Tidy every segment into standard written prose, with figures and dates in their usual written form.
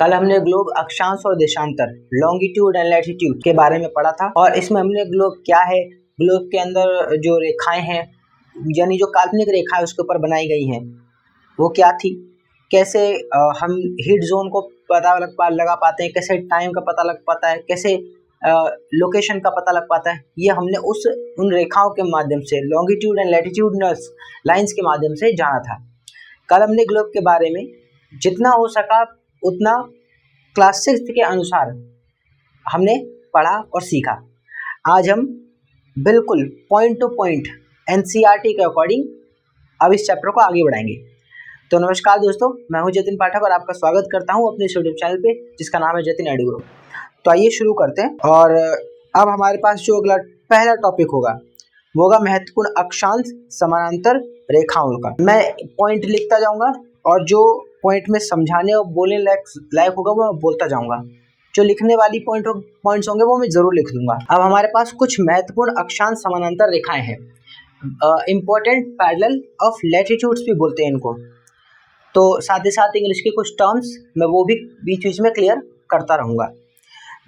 कल हमने ग्लोब अक्षांश और देशांतर लॉन्गिट्यूड एंड लैटिट्यूड के बारे में पढ़ा था और इसमें हमने ग्लोब क्या है, ग्लोब के अंदर जो रेखाएं हैं यानी जो काल्पनिक रेखाएं उसके ऊपर बनाई गई हैं वो क्या थी, कैसे हम हीट जोन को पता लगा पाते हैं, कैसे टाइम का पता लग पाता है, कैसे लोकेशन का पता लग पाता है, ये हमने उन रेखाओं के माध्यम से लॉन्गिट्यूड एंड लैटिट्यूडनल लाइंस के माध्यम से जाना था। कल हमने ग्लोब के बारे में जितना हो सका उतना क्लास 6 के अनुसार हमने पढ़ा और सीखा। आज हम बिल्कुल पॉइंट टू पॉइंट एनसीईआरटी के अकॉर्डिंग अब इस चैप्टर को आगे बढ़ाएंगे। तो नमस्कार दोस्तों, मैं हूं जतिन पाठक और आपका स्वागत करता हूं अपने यूट्यूब चैनल पे जिसका नाम है जतिन एडुग्रो। तो आइए शुरू करते हैं। और अब हमारे पास जो अगला पहला टॉपिक होगा वो होगा महत्वपूर्ण अक्षांश समानांतर रेखाओं का। मैं पॉइंट लिखता जाऊंगा और जो पॉइंट में समझाने और बोलने लायक होगा वो मैं बोलता जाऊंगा। जो लिखने वाली पॉइंट्स होंगे वो मैं जरूर लिख दूंगा। अब हमारे पास कुछ महत्वपूर्ण अक्षांश समानांतर रेखाएं हैं। इम्पोर्टेंट पैरेलल ऑफ लैटिट्यूड्स भी बोलते हैं इनको। तो साथ ही साथ इंग्लिश के कुछ टर्म्स मैं वो भी बीच बीच में क्लियर करता रहूंगा।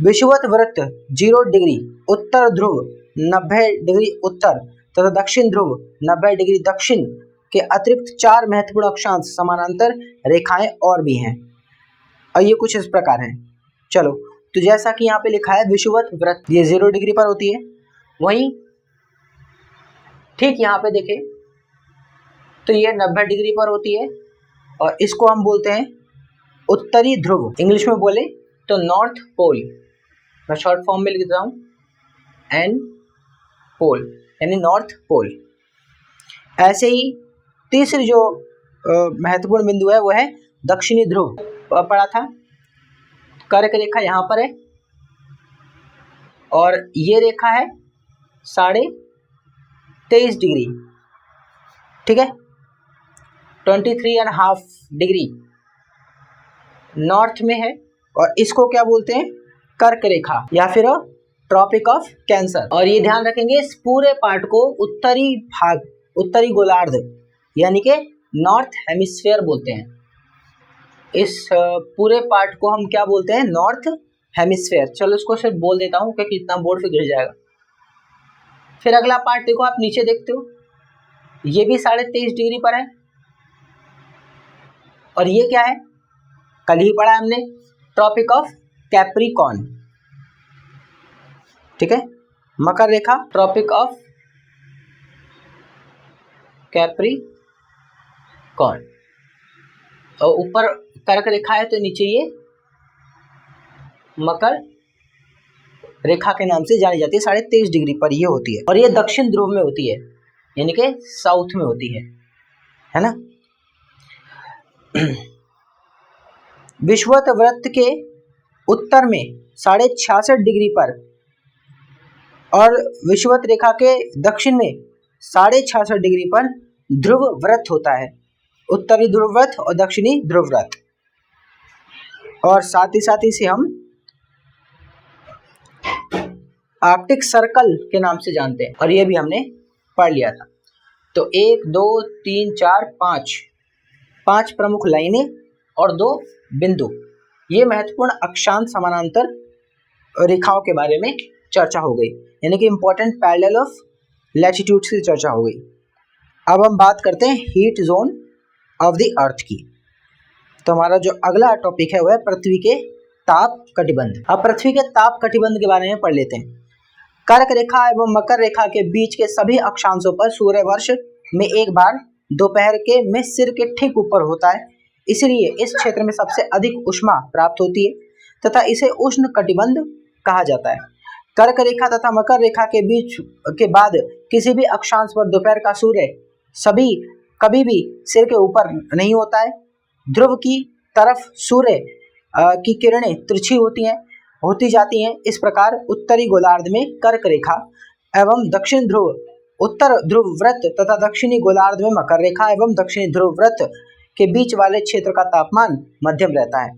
विषुवत वृत्त 0 डिग्री उत्तर ध्रुव 90 डिग्री उत्तर तथा दक्षिण ध्रुव 90 डिग्री दक्षिण के अतिरिक्त 4 महत्वपूर्ण अक्षांश समानांतर रेखाएं और भी हैं और ये कुछ इस प्रकार हैं। चलो, तो जैसा कि यहाँ पे लिखा है विषुवत वृत्त ये 0 डिग्री पर होती है, वहीं ठीक यहाँ पे देखें तो ये 90 डिग्री पर होती है और इसको हम बोलते हैं उत्तरी ध्रुव। इंग्लिश में बोले तो नॉर्थ पोल। मैं शॉर्ट फॉर्म में लिख देता हूँ एन पोल यानी नॉर्थ पोल। ऐसे ही तीसरी जो महत्वपूर्ण बिंदु है वो है दक्षिणी ध्रुव। पढ़ा था कर्क रेखा यहाँ पर है और ये रेखा है 23.5 डिग्री, ठीक है, 23.5 डिग्री नॉर्थ में है और इसको क्या बोलते हैं कर्क रेखा या फिर ट्रॉपिक ऑफ कैंसर। और ये ध्यान रखेंगे इस पूरे पार्ट को उत्तरी भाग उत्तरी गोलार्ध यानी कि नॉर्थ हेमिस्फीयर बोलते हैं। इस पूरे पार्ट को हम क्या बोलते हैं नॉर्थ हेमिस्फीयर। चलो इसको सिर्फ बोल देता हूँ क्योंकि इतना बोर्ड पे गिर जाएगा। फिर अगला पार्ट देखो, आप नीचे देखते हो ये भी 23.5 डिग्री पर है और ये क्या है कल ही पढ़ा हमने ट्रॉपिक ऑफ कैप्रिकॉर्न, ठीक है, मकर रेखा ट्रॉपिक ऑफ कैप्रिकॉर्न और ऊपर कर्क रेखा है तो नीचे ये मकर रेखा के नाम से जानी जाती है। 23.5 डिग्री पर ये होती है और ये दक्षिण ध्रुव में होती है यानी कि साउथ में होती है ना। विषुवत वृत्त के उत्तर में 66.5 डिग्री पर और विषुवत रेखा के दक्षिण में 66.5 डिग्री पर ध्रुव वृत्त होता है, उत्तरी ध्रुव वृत्त और दक्षिणी ध्रुव वृत्त। और साथ ही इसे हम आर्कटिक सर्कल के नाम से जानते हैं और ये भी हमने पढ़ लिया था। तो 1 2 3 4 5 प्रमुख लाइनें और 2 बिंदु, ये महत्वपूर्ण अक्षांश समानांतर रेखाओं के बारे में चर्चा हो गई यानी कि इंपॉर्टेंट पैरेलल ऑफ लैटिट्यूड्स की चर्चा हो गई। अब हम बात करते हैं heat zone of the earth की। तो हमारा जो अगला टॉपिक है वह है पृथ्वी के ताप कटिबंध। अब पृथ्वी के ताप कटिबंध के बारे में पढ़ लेते हैं। कर्क रेखा एवं मकर रेखा के बीच के सभी अक्षांशों पर सूर्य वर्ष में एक बार दोपहर के में सिर के ठीक ऊपर होता है, इसलिए इस क्षेत्र में सबसे अधिक ऊष्मा प्राप्त होती है तथा इसे उष्ण कटिबंध कहा जाता है। कर्क रेखा तथा मकर रेखा के बीच के बाद किसी भी अक्षांश पर दोपहर का सूर्य कभी भी सिर के ऊपर नहीं होता है। ध्रुव की तरफ सूर्य की किरणें तिरछी होती जाती हैं। इस प्रकार उत्तरी गोलार्ध में कर्क रेखा एवं दक्षिण ध्रुव उत्तर ध्रुव वृत्त तथा दक्षिणी गोलार्ध में मकर रेखा एवं दक्षिणी ध्रुव वृत्त के बीच वाले क्षेत्र का तापमान मध्यम रहता है,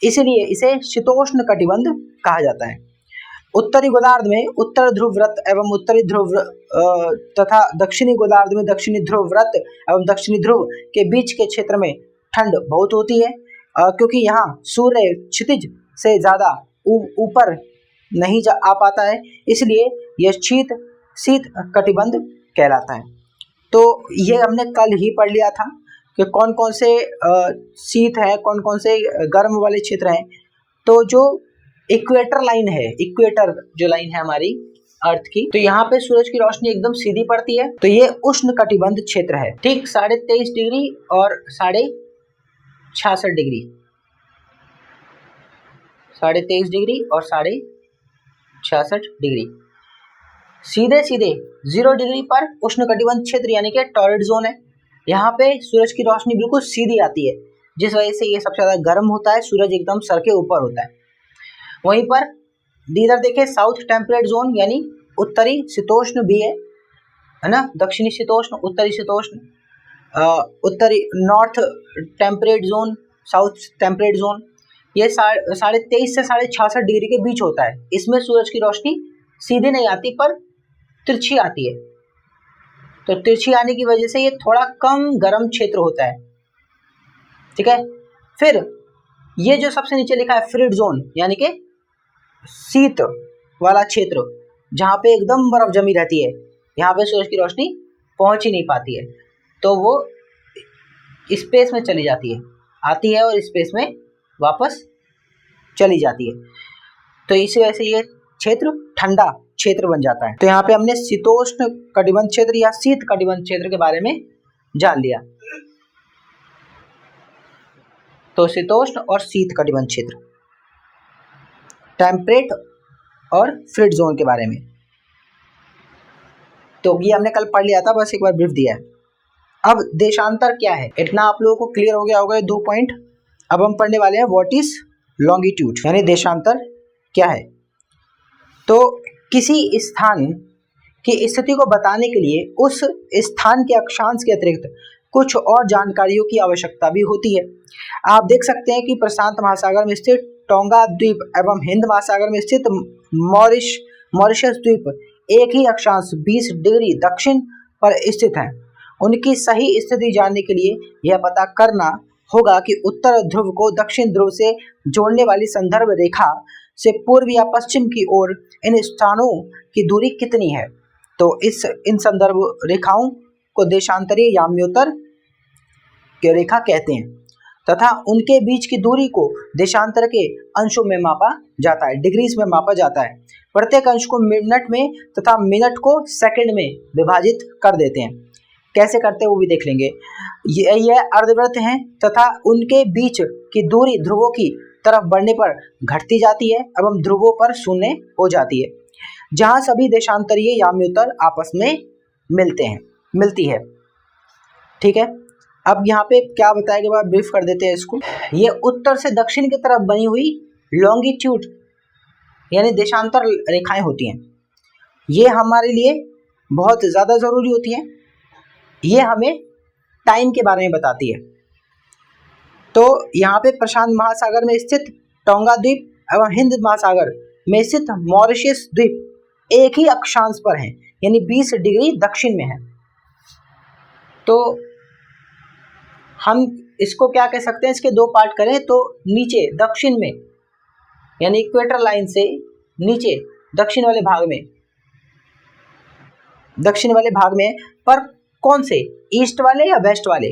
इसलिए इसे शीतोष्ण कटिबंध कहा जाता है। उत्तरी गोलार्ध में उत्तर ध्रुव वृत्त एवं उत्तरी ध्रुव तथा दक्षिणी गोलार्ध में दक्षिणी ध्रुव वृत्त एवं दक्षिणी ध्रुव के बीच के क्षेत्र में ठंड बहुत होती है, क्योंकि यहाँ सूर्य क्षितिज से ज़्यादा ऊपर नहीं आ पाता है, इसलिए यह शीत कटिबंध कहलाता है। तो ये हमने कल ही पढ़ लिया था कि कौन कौन से शीत है, कौन कौन से गर्म वाले क्षेत्र हैं। तो जो इक्वेटर लाइन है, इक्वेटर जो लाइन है हमारी अर्थ की, तो यहाँ पे सूरज की रोशनी एकदम सीधी पड़ती है, तो ये उष्ण कटिबंध क्षेत्र है। ठीक 23.5 डिग्री और 66.5 डिग्री, 23.5 डिग्री और 66.5 डिग्री, सीधे 0 डिग्री पर उष्ण कटिबंध क्षेत्र यानी कि टॉररिड जोन है। यहाँ पे सूरज की रोशनी बिल्कुल सीधी आती है, जिस वजह से ये सबसे ज्यादा गर्म होता है, सूरज एकदम सर के ऊपर होता है। वहीं पर इधर देखें साउथ टेम्परेट जोन यानी उत्तरी शीतोष्ण भी है ना, दक्षिणी शीतोष्ण, उत्तरी शीतोष्ण, उत्तरी north temperate zone, south temperate zone, ये 23.5 से 66.5 डिग्री के बीच होता है। इसमें सूरज की रोशनी सीधे नहीं आती पर तिरछी आती है, तो तिरछी आने की वजह से ये थोड़ा कम गर्म क्षेत्र होता है। ठीक है, फिर ये जो सबसे नीचे लिखा है फ्रिड जोन यानी कि शीत वाला क्षेत्र, जहाँ पे एकदम बर्फ जमी रहती है, यहाँ पे सूरज की रोशनी पहुंच ही नहीं पाती है, तो वो स्पेस में चली जाती है, आती है और स्पेस में वापस चली जाती है, तो इसी वजह से ये क्षेत्र ठंडा क्षेत्र बन जाता है। तो यहाँ पे हमने शीतोष्ण कटिबंध क्षेत्र या शीत कटिबंध क्षेत्र के बारे में जान लिया। तो शीतोष्ण और शीत कटिबंध क्षेत्र, टेम्परेट और फ्रिड जोन के बारे में, तो ये हमने कल पढ़ लिया था, बस एक बार ब्रीफ दिया है। अब देशांतर क्या है, इतना आप लोगों को क्लियर हो गया होगा, 2 पॉइंट। अब हम पढ़ने वाले हैं व्हाट इज लॉन्गिट्यूड यानी देशांतर क्या है। तो किसी स्थान की स्थिति को बताने के लिए उस स्थान के अक्षांश के अतिरिक्त कुछ और जानकारियों की आवश्यकता भी होती है। आप देख सकते हैं कि प्रशांत महासागर में स्थित टोंगा द्वीप एवं हिंद महासागर में स्थित मॉरिशस द्वीप एक ही अक्षांश 20 डिग्री दक्षिण पर स्थित हैं। उनकी सही स्थिति जानने के लिए यह पता करना होगा कि उत्तर ध्रुव को दक्षिण ध्रुव से जोड़ने वाली संदर्भ रेखा से पूर्व या पश्चिम की ओर इन स्थानों की दूरी कितनी है। तो इन संदर्भ रेखाओं को देशांतरीय याम्योत्तर की रेखा कहते हैं तथा उनके बीच की दूरी को देशांतर के अंशों में मापा जाता है, डिग्रीज में मापा जाता है। प्रत्येक अंश को मिनट में तथा मिनट को सेकंड में विभाजित कर देते हैं। कैसे करते हैं वो भी देख लेंगे। ये अर्धवृत्त हैं तथा उनके बीच की दूरी ध्रुवों की तरफ बढ़ने पर घटती जाती है एवं ध्रुवों पर शून्य हो जाती है, जहां सभी देशांतरीय याम्योत्तर आपस में मिलती है। ठीक है, अब यहाँ पे क्या बताया गया, ब्रीफ कर देते हैं इसको। ये उत्तर से दक्षिण की तरफ बनी हुई लॉन्गिट्यूड यानी देशांतर रेखाएं होती हैं। ये हमारे लिए बहुत ज़्यादा ज़रूरी होती हैं। ये हमें टाइम के बारे में बताती है। तो यहाँ पे प्रशांत महासागर में स्थित टोंगा द्वीप एवं हिंद महासागर में स्थित मॉरिशस द्वीप एक ही अक्षांश पर हैं, यानी 20 डिग्री दक्षिण में है। तो हम इसको क्या कह सकते हैं, इसके 2 पार्ट करें तो नीचे दक्षिण में यानी इक्वेटर लाइन से नीचे दक्षिण वाले भाग में पर कौन से, ईस्ट वाले या वेस्ट वाले,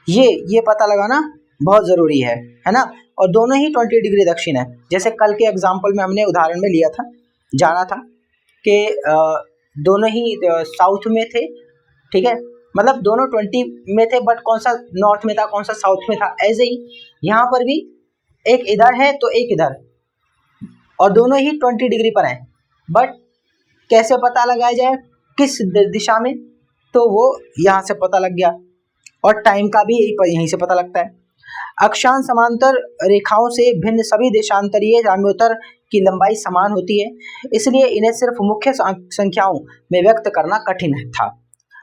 ये पता लगाना बहुत ज़रूरी है ना। और दोनों ही 20 डिग्री दक्षिण है। जैसे कल के एग्जाम्पल में हमने उदाहरण में लिया था, जाना था कि दोनों ही साउथ में थे। ठीक है, मतलब दोनों 20 में थे, बट कौन सा नॉर्थ में था कौन सा साउथ में था। ऐसे ही यहाँ पर भी एक इधर है तो एक इधर, और दोनों ही 20 डिग्री पर हैं, बट कैसे पता लगाया जाए किस दिशा में, तो वो यहाँ से पता लग गया। और टाइम का भी यहीं से पता लगता है। अक्षांश समांतर रेखाओं से भिन्न सभी देशांतरीय याम्योत्तर की लंबाई समान होती है, इसलिए इन्हें सिर्फ मुख्य संख्याओं में व्यक्त करना कठिन था।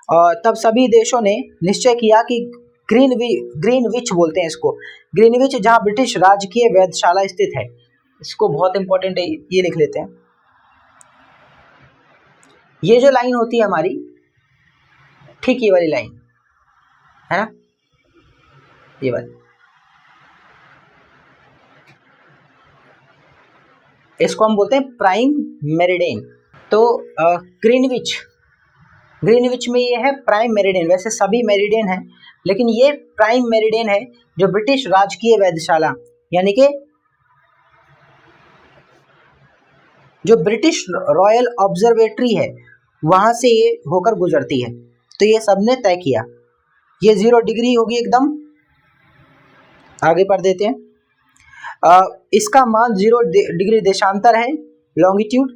और तब सभी देशों ने निश्चय किया कि ग्रीनविच बोलते हैं इसको, ग्रीनविच, जहाँ ब्रिटिश राजकीय वेधशाला स्थित है। इसको बहुत इंपॉर्टेंट है, ये लिख लेते हैं। ये जो लाइन होती है हमारी, ठीक ये वाली लाइन है ना, ये वाली, इसको हम बोलते हैं प्राइम मेरिडियन। तो ग्रीनविच में ये है प्राइम मेरिडियन। वैसे सभी मेरिडियन है, लेकिन ये प्राइम मेरिडियन है जो ब्रिटिश राजकीय वेधशाला यानी कि जो ब्रिटिश रॉयल ऑब्जर्वेटरी है वहां से ये होकर गुजरती है। तो ये सबने तय किया। ये 0 डिग्री होगी एकदम। आगे पढ़ देते हैं। इसका मान 0 डिग्री देशांतर है, लॉन्गिट्यूड,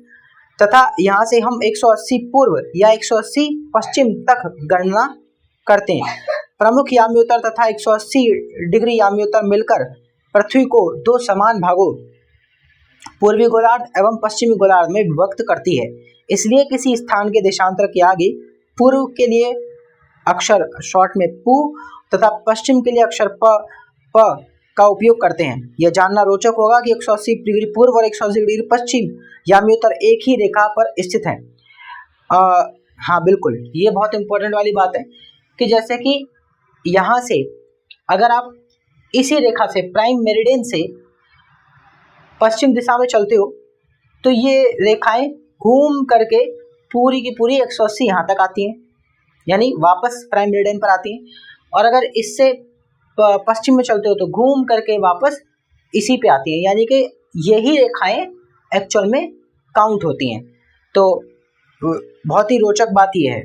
तथा यहाँ से हम 180 पूर्व या 180 पश्चिम तक गणना करते हैं। प्रमुख याम्योत्तर तथा 180 डिग्री याम्योत्तर मिलकर पृथ्वी को 2 समान भागों पूर्वी गोलार्ध एवं पश्चिमी गोलार्ध में विभक्त करती है। इसलिए किसी स्थान के देशांतर के आगे पूर्व के लिए अक्षर शॉर्ट में पू तथा पश्चिम के लिए अक्षर प का उपयोग करते हैं। यह जानना रोचक होगा कि 180 डिग्री पूर्व और 180 डिग्री पश्चिम याम्योत्तर एक ही रेखा पर स्थित हैं। हाँ बिल्कुल, ये बहुत इंपॉर्टेंट वाली बात है कि जैसे कि यहाँ से अगर आप इसी रेखा से प्राइम मेरिडियन से पश्चिम दिशा में चलते हो तो ये रेखाएं घूम करके पूरी की पूरी 180 यहाँ तक आती हैं, यानी वापस प्राइम मेरिडियन पर आती हैं। और अगर इससे पश्चिम में चलते हो तो घूम करके वापस इसी पे आती हैं, यानी कि यही रेखाएं एक्चुअल में काउंट होती हैं। तो बहुत ही रोचक बात ये है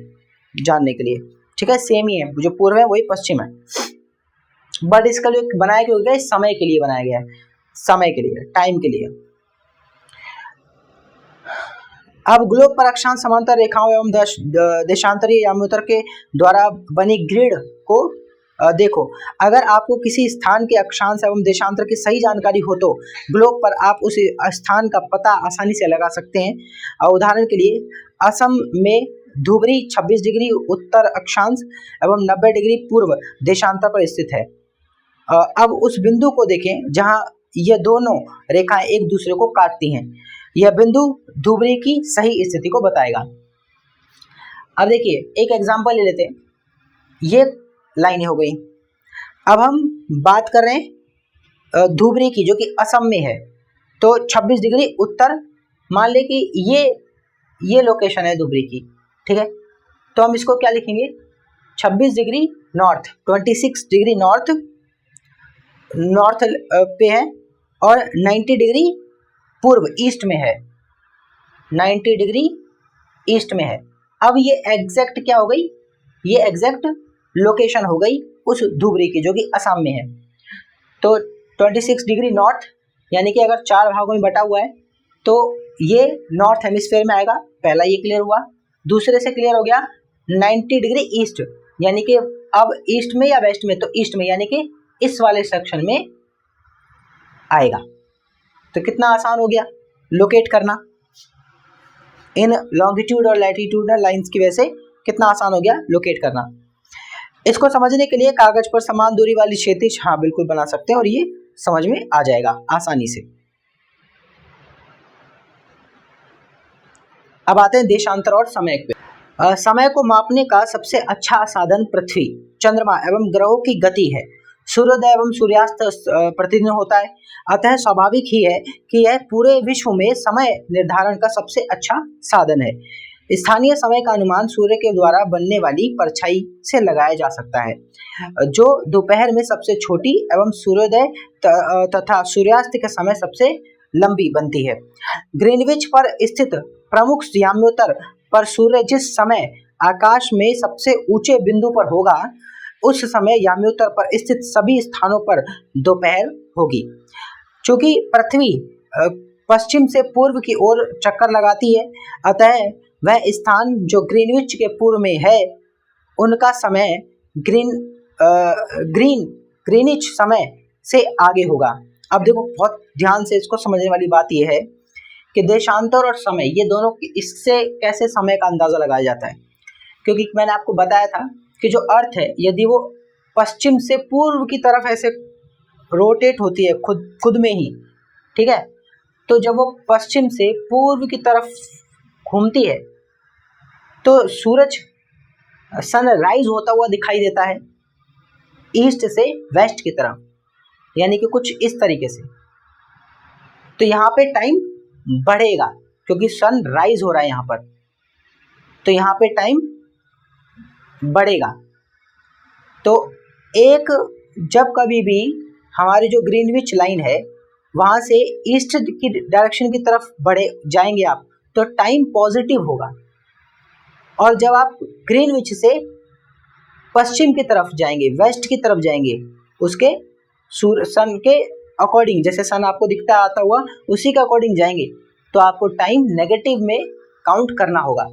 जानने के लिए। ठीक है, सेम ही है, जो पूर्व है वही पश्चिम है, बट इसका जो बनाया गया है समय के लिए बनाया गया है, समय के लिए, टाइम के लिए। अब ग्लोब पर अक्षांश समांतर रेखाओं एवं देशांतरीय याम्योत्तर के द्वारा बनी ग्रिड को देखो। अगर आपको किसी स्थान के अक्षांश एवं देशांतर की सही जानकारी हो तो ग्लोब पर आप उस स्थान का पता आसानी से लगा सकते हैं। उदाहरण के लिए असम में धुबरी 26 डिग्री उत्तर अक्षांश एवं 90 डिग्री पूर्व देशांतर पर स्थित है। अब उस बिंदु को देखें जहां ये दोनों रेखाएं एक दूसरे को काटती हैं। यह बिंदु धुबरी की सही स्थिति को बताएगा। अब देखिए एक एग्जांपल ले लेते हैं। ये लाइनें हो गई। अब हम बात कर रहे हैं धुबरी की, जो कि असम में है। तो 26 डिग्री उत्तर, मान ले कि ये लोकेशन है धुबरी की। ठीक है, तो हम इसको क्या लिखेंगे, 26 डिग्री नॉर्थ, 26 डिग्री नॉर्थ पे है और 90 डिग्री पूर्व ईस्ट में है, 90 डिग्री ईस्ट में है। अब ये एग्जैक्ट क्या हो गई, ये एग्जैक्ट लोकेशन हो गई उस धुबरी की जो कि असम में है। तो 26 डिग्री नॉर्थ, यानी कि अगर 4 भागों में बटा हुआ है तो ये नॉर्थ हेमिस्फीयर में आएगा। पहला ये क्लियर हुआ। दूसरे से क्लियर हो गया 90 डिग्री ईस्ट, यानी कि अब ईस्ट में या वेस्ट में, तो ईस्ट में, यानी कि इस वाले सेक्शन में आएगा। तो कितना आसान हो गया लोकेट करना इन लॉन्गिट्यूड और लैटिट्यूडनल लाइंस की वजह से, कितना आसान हो गया लोकेट करना। इसको समझने के लिए कागज पर समान दूरी वाली क्षैतिज, हाँ बिल्कुल बना सकते हैं और ये समझ में आ जाएगा आसानी से। अब आते हैं देशांतर और समय पे। समय को मापने का सबसे अच्छा साधन पृथ्वी, चंद्रमा एवं ग्रहों की गति है। सूर्योदय एवं सूर्यास्त प्रतिदिन होता है, अतः स्वाभाविक ही है कि यह पूरे विश्व में समय निर्धारण का सबसे अच्छा साधन है। स्थानीय समय का अनुमान सूर्य के द्वारा बनने वाली परछाई से लगाया जा सकता है, जो दोपहर में सबसे छोटी एवं सूर्योदय तथा सूर्यास्त के समय सबसे लंबी बनती है। ग्रीनविच पर स्थित प्रमुख याम्योत्तर पर सूर्य जिस समय आकाश में सबसे ऊंचे बिंदु पर होगा, उस समय याम्योत्तर पर स्थित सभी स्थानों पर दोपहर होगी। चूंकि पृथ्वी पश्चिम से पूर्व की ओर चक्कर लगाती है, अतः वह स्थान जो ग्रीनविच के पूर्व में है उनका समय ग्रीनिच समय से आगे होगा। अब देखो बहुत ध्यान से इसको समझने वाली बात यह है कि देशांतर और समय, ये दोनों, इससे कैसे समय का अंदाजा लगाया जाता है। क्योंकि मैंने आपको बताया था कि जो अर्थ है यदि वो पश्चिम से पूर्व की तरफ ऐसे रोटेट होती है खुद में ही, ठीक है, तो जब वो पश्चिम से पूर्व की तरफ घूमती है तो सूरज सनराइज होता हुआ दिखाई देता है ईस्ट से वेस्ट की तरफ, यानी कि कुछ इस तरीके से। तो यहाँ पे टाइम बढ़ेगा क्योंकि सन राइज हो रहा है यहाँ पर, तो यहाँ पे टाइम बढ़ेगा। तो एक जब कभी भी हमारी जो ग्रीनविच लाइन है वहाँ से ईस्ट की डायरेक्शन की तरफ बढ़े जाएंगे आप, तो टाइम पॉजिटिव होगा। और जब आप ग्रीनविच से पश्चिम की तरफ जाएंगे, वेस्ट की तरफ जाएंगे, उसके सन के अकॉर्डिंग, जैसे सन आपको दिखता आता हुआ उसी के अकॉर्डिंग जाएंगे, तो आपको टाइम नेगेटिव में काउंट करना होगा।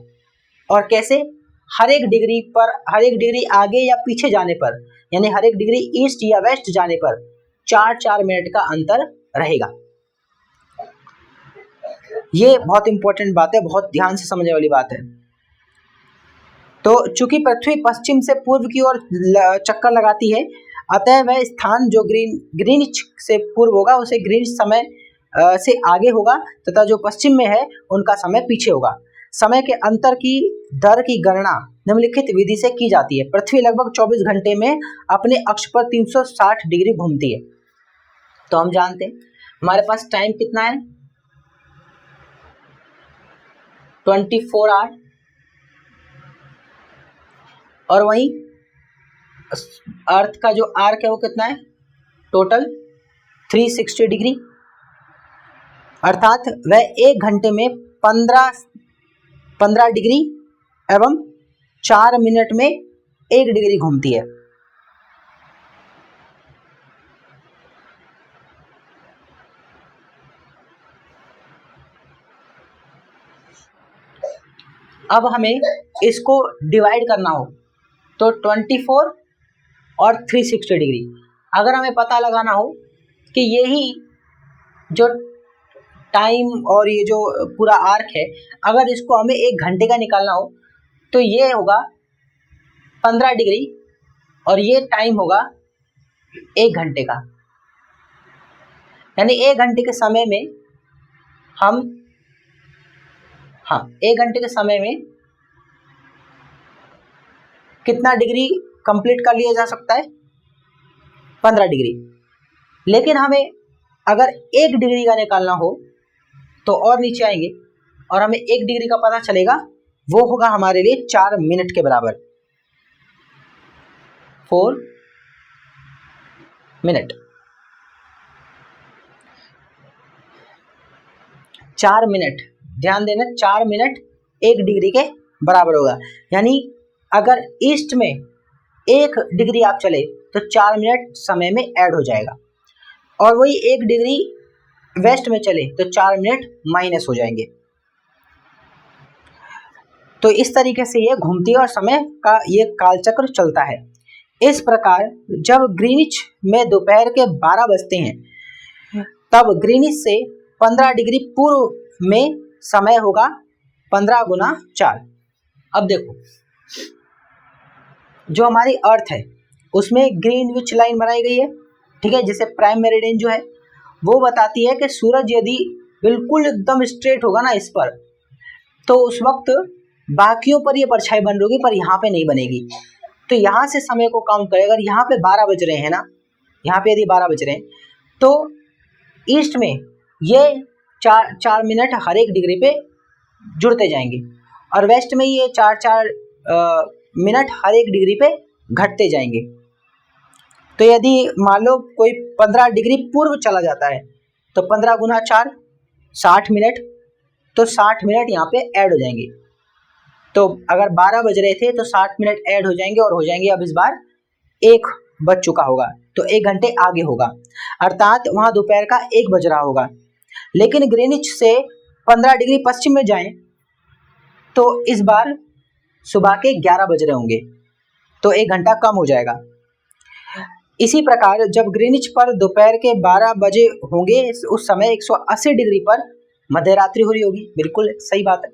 और कैसे? हर एक डिग्री आगे या पीछे जाने पर, यानी हर एक डिग्री ईस्ट या वेस्ट जाने पर 4-4 मिनट का अंतर रहेगा। ये बहुत इंपॉर्टेंट बात है, बहुत ध्यान से समझने वाली बात है। तो चूंकि पृथ्वी पश्चिम से पूर्व की ओर चक्कर लगाती है, अतः वह स्थान जो ग्रीनिच से पूर्व होगा उसे ग्रीनिच समय से आगे होगा, तथा जो पश्चिम में है उनका समय पीछे होगा। समय के अंतर की दर की गणना निम्नलिखित विधि से की जाती है। पृथ्वी लगभग 24 घंटे में अपने अक्ष पर 360 डिग्री घूमती है। तो हम जानते हैं हमारे पास टाइम कितना है, 24 आवर, और वहीं अर्थ का जो आर्क है वो कितना है, टोटल 360 डिग्री, अर्थात वह 1 घंटे में 15 डिग्री एवं 4 मिनट में 1 डिग्री घूमती है। अब हमें इसको डिवाइड करना हो तो 24 और 360 डिग्री, अगर हमें पता लगाना हो कि यही जो टाइम और ये जो पूरा आर्क है, अगर इसको हमें 1 घंटे का निकालना हो तो ये होगा 15 डिग्री और ये टाइम होगा 1 घंटे का। यानी 1 घंटे के समय में हम 1 घंटे के समय में कितना डिग्री कंप्लीट कर लिया जा सकता है, 15 डिग्री। लेकिन हमें अगर 1 डिग्री का निकालना हो तो और नीचे आएंगे और हमें 1 डिग्री का पता चलेगा, वो होगा हमारे लिए 4 मिनट के बराबर, 4 मिनट। 4 मिनट, ध्यान देना, 4 मिनट 1 डिग्री के बराबर होगा। यानी अगर ईस्ट में 1 डिग्री आप चले तो 4 मिनट समय में ऐड हो जाएगा, और वही 1 डिग्री वेस्ट में चले तो 4 मिनट माइनस हो जाएंगे। तो इस तरीके से ये घूमती है और समय का ये कालचक्र चलता है। इस प्रकार जब ग्रीनिच में दोपहर के 12 बजते हैं तब ग्रीनिच से 15 डिग्री पूर्व में समय होगा 15 गुना 4। अब देखो, जो हमारी अर्थ है उसमें ग्रीनविच लाइन बनाई गई है, ठीक है, जैसे प्राइम मेरिडियन जो है वो बताती है कि सूरज यदि बिल्कुल एकदम स्ट्रेट होगा ना इस पर, तो उस वक्त बाकियों पर ये परछाई बन रही होगी पर यहाँ पे नहीं बनेगी। तो यहाँ से समय को काउंट करें, अगर यहाँ पे 12 बज रहे हैं ना, यहाँ पे यदि 12 बज रहे हैं तो ईस्ट में ये 4 मिनट हर एक डिग्री पे जुड़ते जाएंगे, और वेस्ट में ये 4 मिनट हर एक डिग्री पे घटते जाएंगे। तो यदि मान लो कोई 15 डिग्री पूर्व चला जाता है तो 15 गुना 4 60 मिनट, तो 60 मिनट यहाँ पे ऐड हो जाएंगे। तो अगर 12 बज रहे थे तो 60 मिनट ऐड हो जाएंगे और हो जाएंगे, अब इस बार 1 बज चुका होगा तो 1 घंटे आगे होगा, अर्थात वहाँ दोपहर का 1 बज रहा होगा। लेकिन ग्रीनिच से 15 डिग्री पश्चिम में जाएं तो इस बार सुबह के 11 बज रहे होंगे, तो 1 घंटा कम हो जाएगा। इसी प्रकार जब ग्रीनिच पर दोपहर के 12 बजे होंगे उस समय 180 डिग्री पर मध्यरात्रि हो रही होगी। बिल्कुल सही बात है,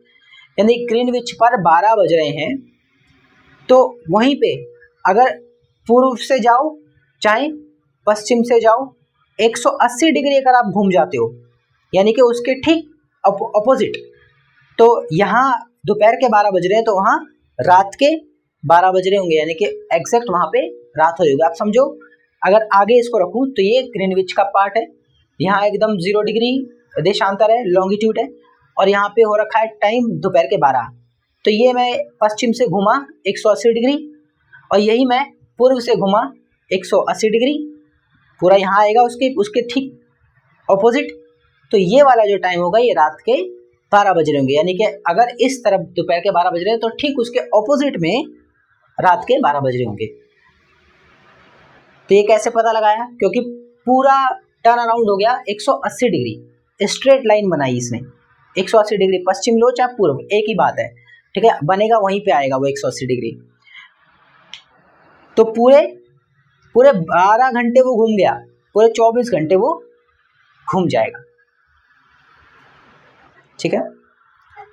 यानी ग्रीनविच पर 12 बज रहे हैं तो वहीं पे अगर पूर्व से जाओ चाहे पश्चिम से जाओ, 180 डिग्री अगर आप घूम जाते हो यानी कि उसके ठीक अपोजिट, तो यहाँ दोपहर के 12 बज रहे हैं तो वहाँ रात के 12 बज रहे होंगे, यानी कि एग्जैक्ट वहाँ पे रात हो जाएगी। आप समझो, अगर आगे इसको रखूँ तो ये ग्रीनविच का पार्ट है, यहाँ एकदम 0 डिग्री देशांतर है, लॉन्गिट्यूड है, और यहाँ पे हो रखा है टाइम दोपहर के 12। तो ये मैं पश्चिम से घुमा 180 डिग्री, और यही मैं पूर्व से घुमा 180 डिग्री, पूरा यहाँ आएगा उसके ठीक ऑपोजिट। तो ये वाला जो टाइम होगा ये रात के 12 बज रहे होंगे, यानी कि अगर इस तरफ दोपहर के 12 बज रहे हैं तो ठीक उसके ऑपोजिट में रात के 12 बज रहे होंगे। तो ये कैसे पता लगाया? क्योंकि पूरा टर्न अराउंड हो गया 180 डिग्री, स्ट्रेट लाइन बनाई इसने, 180 डिग्री पश्चिम लो चाहे पूर्व, एक ही बात है, ठीक है, बनेगा वहीं पे आएगा वो 180 डिग्री। तो पूरे 12 घंटे वो घूम गया, पूरे 24 घंटे वो घूम जाएगा, ठीक है।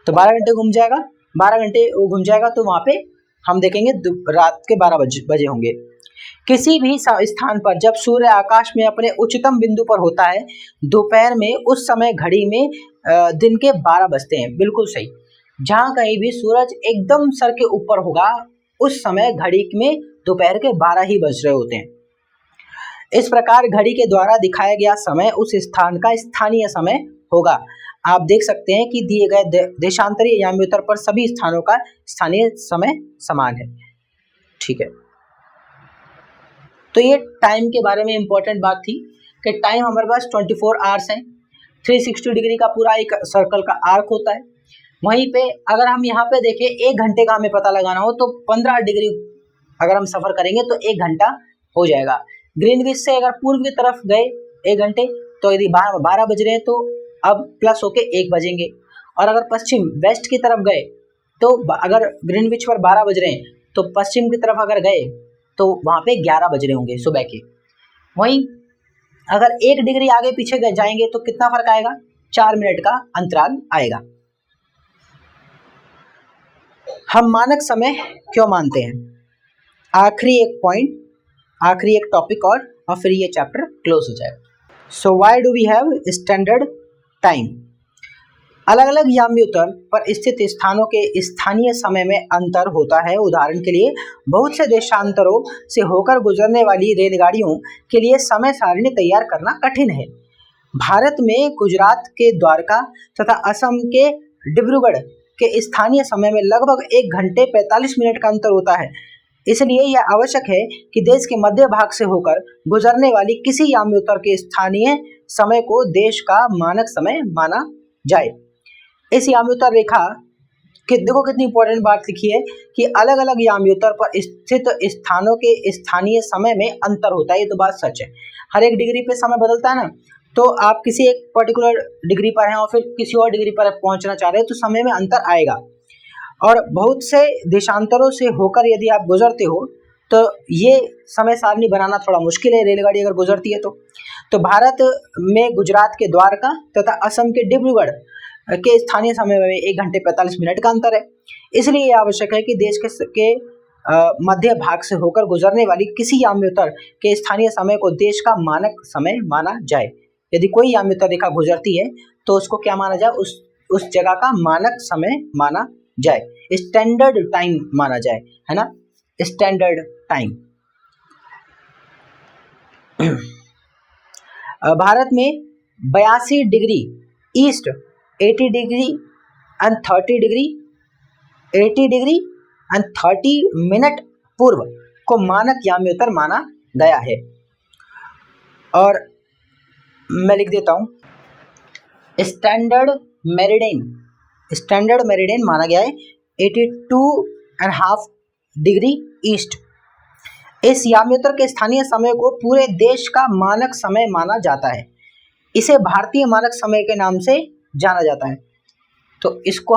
तो 12 घंटे घूम जाएगा, 12 घंटे वो घूम जाएगा, तो वहाँ पे हम देखेंगे रात के 12 बजे होंगे। किसी भी स्थान पर जब सूर्य आकाश में अपने उच्चतम बिंदु पर होता है दोपहर में, उस समय घड़ी में दिन के 12 बजते हैं, बिल्कुल सही। जहाँ कहीं भी सूरज एकदम सर के ऊपर होगा उस समय घड़ी में दोपहर के 12 ही बज रहे होते हैं। इस प्रकार घड़ी के द्वारा दिखाया गया समय उस स्थान का स्थानीय समय होगा। आप देख सकते हैं कि दिए गए देशांतरीय याम्योत्तर पर सभी स्थानों का स्थानीय समय समान है, ठीक है। तो ये टाइम के बारे में इंपॉर्टेंट बात थी कि टाइम हमारे पास 24 आवर्स हैं, 360 डिग्री का पूरा एक सर्कल का आर्क होता है। वहीं पे अगर हम यहाँ पे देखें 1 घंटे का हमें पता लगाना हो तो 15 डिग्री अगर हम सफ़र करेंगे तो 1 घंटा हो जाएगा। ग्रीनविच से अगर पूर्व की तरफ गए 1 घंटे, तो यदि 12 बज रहे हैं तो अब प्लस होके 1 बजेंगे, और अगर पश्चिम वेस्ट की तरफ गए तो अगर ग्रीनविच पर 12 बज रहे हैं तो पश्चिम की तरफ अगर गए तो वहाँ पे 11 बज रहे होंगे सुबह के। वहीं अगर 1 डिग्री आगे पीछे जाएंगे तो कितना फर्क आएगा? 4 मिनट का अंतराल आएगा। हम मानक समय क्यों मानते हैं? आखिरी एक पॉइंट, आखिरी एक टॉपिक और फिर ये चैप्टर क्लोज हो जाएगा। So why do we have standard time? अलग अलग याम्योत्तर पर स्थित स्थानों के स्थानीय समय में अंतर होता है। उदाहरण के लिए बहुत से देशांतरों से होकर गुजरने वाली रेलगाड़ियों के लिए समय सारणी तैयार करना कठिन है। भारत में गुजरात के द्वारका तथा असम के डिब्रूगढ़ के स्थानीय समय में लगभग 1 घंटे 45 मिनट का अंतर होता है। इसलिए यह आवश्यक है कि देश के मध्य भाग से होकर गुजरने वाली किसी याम्योत्तर के स्थानीय समय को देश का मानक समय माना जाए। इस याम्योत्तर रेखा कि देखो कितनी इंपॉर्टेंट बात लिखी है कि अलग अलग याम्योत्तर पर स्थित स्थानों के स्थानीय समय में अंतर होता है। ये तो बात सच है, हर एक डिग्री पे समय बदलता है ना। तो आप किसी एक पर्टिकुलर डिग्री पर हैं और फिर किसी और डिग्री पर पहुंचना चाह रहे हैं तो समय में अंतर आएगा। और बहुत से देशांतरों से होकर यदि आप गुजरते हो तो ये समय सारणी बनाना थोड़ा मुश्किल है, रेलगाड़ी अगर गुजरती है तो भारत में गुजरात के द्वारका तथा असम के डिब्रूगढ़ के स्थानीय समय में 1 घंटे 45 मिनट का अंतर है। इसलिए यह आवश्यक है कि देश के मध्य भाग से होकर गुजरने वाली किसी याम्योत्तर के स्थानीय समय को देश का मानक समय माना जाए। यदि कोई याम्योत्तर रेखा गुजरती है तो उसको क्या माना जाए? उस जगह का मानक समय माना जाए, स्टैंडर्ड टाइम माना जाए, है ना, स्टैंडर्ड टाइम। भारत में 82 degree east, 80 degree and 30 degree, 80 degree and 30 minute पूर्व को मानक याम्योत्तर माना गया है। और मैं लिख देता हूँ, स्टैंडर्ड मेरिडियन माना गया है 82.5 डिग्री ईस्ट। इस याम्योत्तर के स्थानीय समय को पूरे देश का मानक समय माना जाता है। इसे भारतीय मानक समय के नाम से जाना जाता है। तो इसको